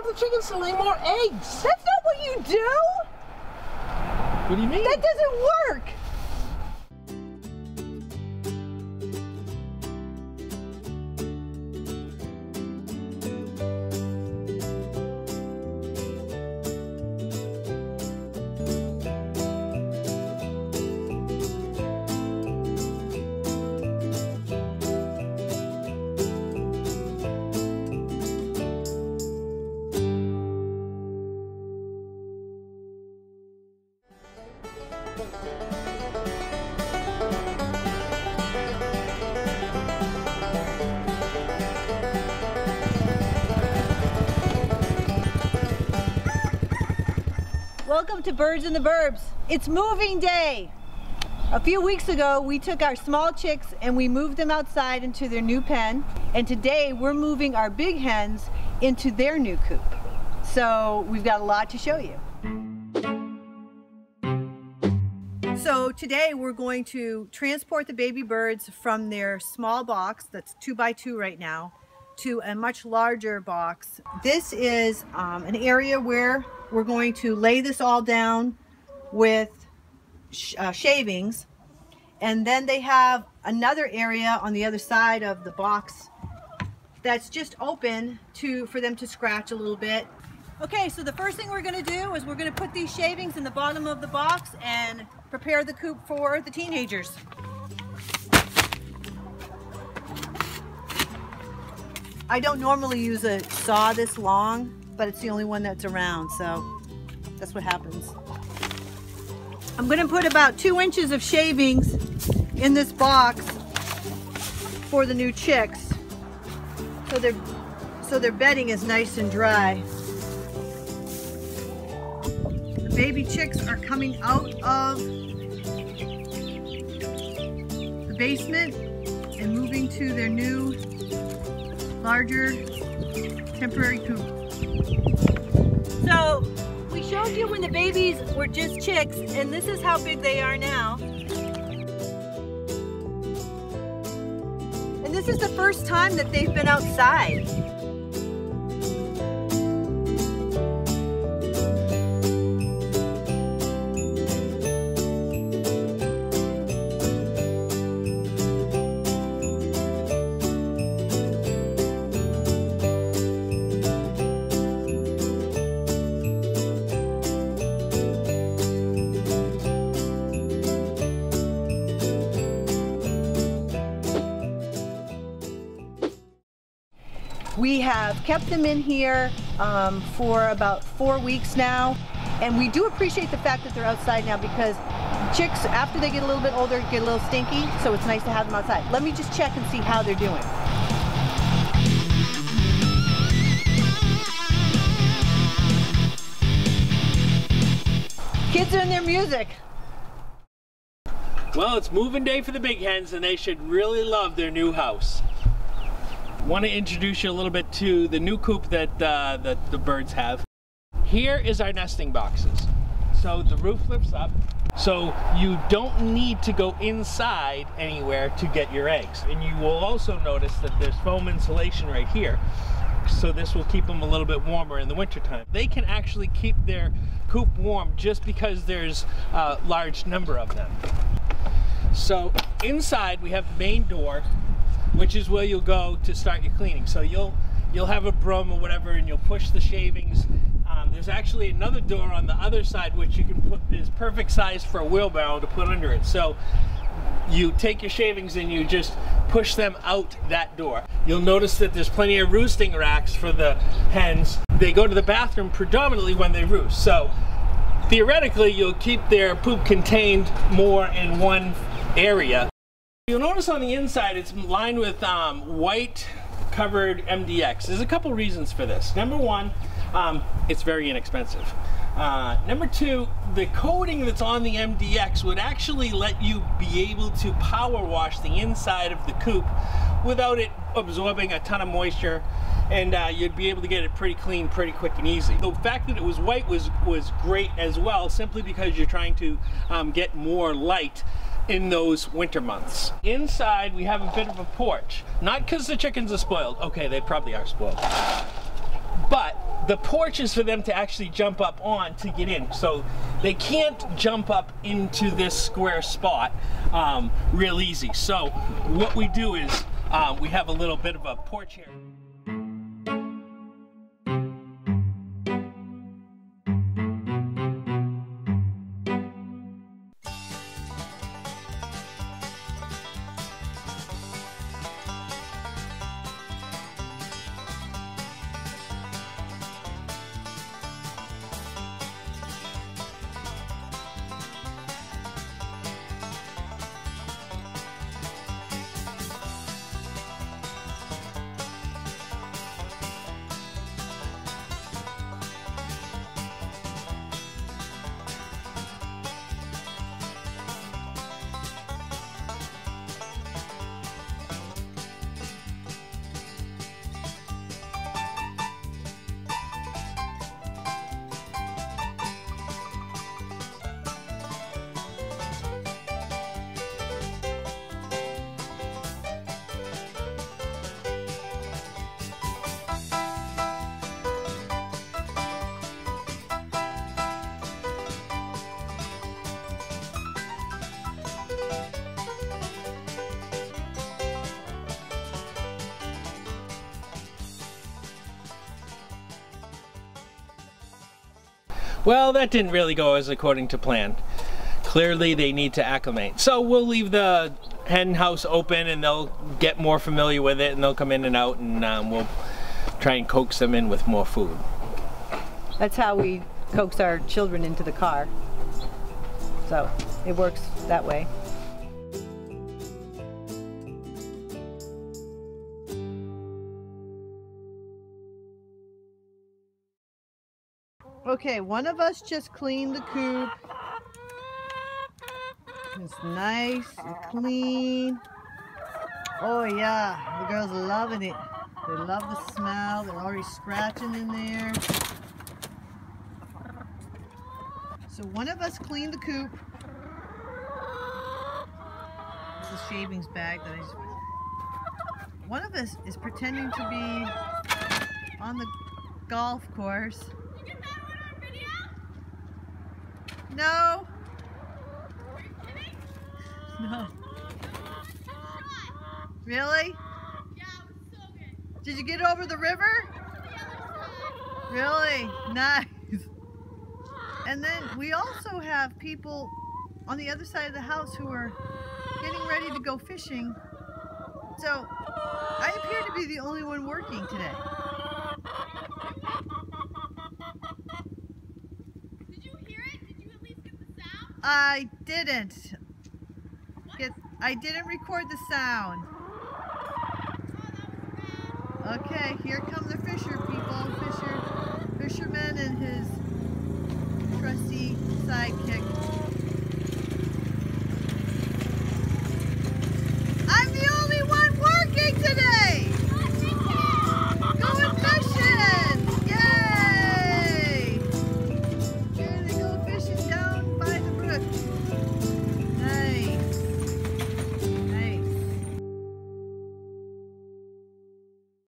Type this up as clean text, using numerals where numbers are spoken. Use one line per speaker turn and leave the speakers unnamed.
the chickens to lay more eggs.
That's not what you do.
What do you mean?
That doesn't work. Welcome to Birds in the Burbs. It's moving day. A few weeks ago, we took our small chicks and we moved them outside into their new pen. And today we're moving our big hens into their new coop. So we've got a lot to show you. So today we're going to transport the baby birds from their small box, that's 2 by 2 right now, to a much larger box. This is an area where we're going to lay this all down with shavings, and then they have another area on the other side of the box that's just open for them to scratch a little bit. Okay, so the first thing we're going to do is we're going to put these shavings in the bottom of the box and prepare the coop for the teenagers. I don't normally use a saw this long, but it's the only one that's around, so that's what happens. I'm going to put about 2 inches of shavings in this box for the new chicks, so their bedding is nice and dry. The baby chicks are coming out of the basement and moving to their new, larger, temporary coop. So we showed you when the babies were just chicks, and this is how big they are now. And this is the first time that they've been outside. We have kept them in here for about 4 weeks now, and we do appreciate the fact that they're outside now, because chicks, after they get a little bit older, get a little stinky, so it's nice to have them outside. Let me just check and see how they're doing. Kids are in their music.
Well, it's moving day for the big hens, and they should really love their new house. Want to introduce you a little bit to the new coop that the birds have. Here is our nesting boxes. So the roof lifts up, so you don't need to go inside anywhere to get your eggs. And you will also notice that there's foam insulation right here, so this will keep them a little bit warmer in the wintertime. They can actually keep their coop warm just because there's a large number of them. So inside we have the main door, which is where you'll go to start your cleaning. So you'll have a broom or whatever, and you'll push the shavings. There's actually another door on the other side which you can put, is perfect size for a wheelbarrow to put under it. So you take your shavings and you just push them out that door. You'll notice that there's plenty of roosting racks for the hens. They go to the bathroom predominantly when they roost. So theoretically you'll keep their poop contained more in one area. You'll notice on the inside it's lined with white covered MDX. There's a couple reasons for this. Number one, it's very inexpensive. Number two, the coating that's on the MDX would actually let you be able to power wash the inside of the coop without it absorbing a ton of moisture, and you'd be able to get it pretty clean pretty quick and easy. The fact that it was white was great as well, simply because you're trying to get more light in those winter months. Inside we have a bit of a porch, not because the chickens are spoiled. Okay, they probably are spoiled, but The porch is for them to actually jump up on to get in. So they can't jump up into this square spot real easy. So what we do is we have a little bit of a porch here. Well, that didn't really go as according to plan. Clearly they need to acclimate. So we'll leave the hen house open and they'll get more familiar with it and they'll come in and out, and we'll try and coax them in with more food.
That's how we coax our children into the car. So it works that way. Okay, one of us just cleaned the coop. It's nice and clean. Oh yeah, the girls are loving it. They love the smell. They're already scratching in there. So one of us cleaned the coop. This is shavings bag that I just... One of us is pretending to be on the golf course. No. No. Really?
Yeah, it was so good.
Did you get over the river? Really? Nice. And then we also have people on the other side of the house who are getting ready to go fishing. So I appear to be the only one working today.
Did you hear it? Did you at least get the sound?
I didn't. I didn't record the sound. Okay, here come the fisher people. Fisherman and his trusty sidekick.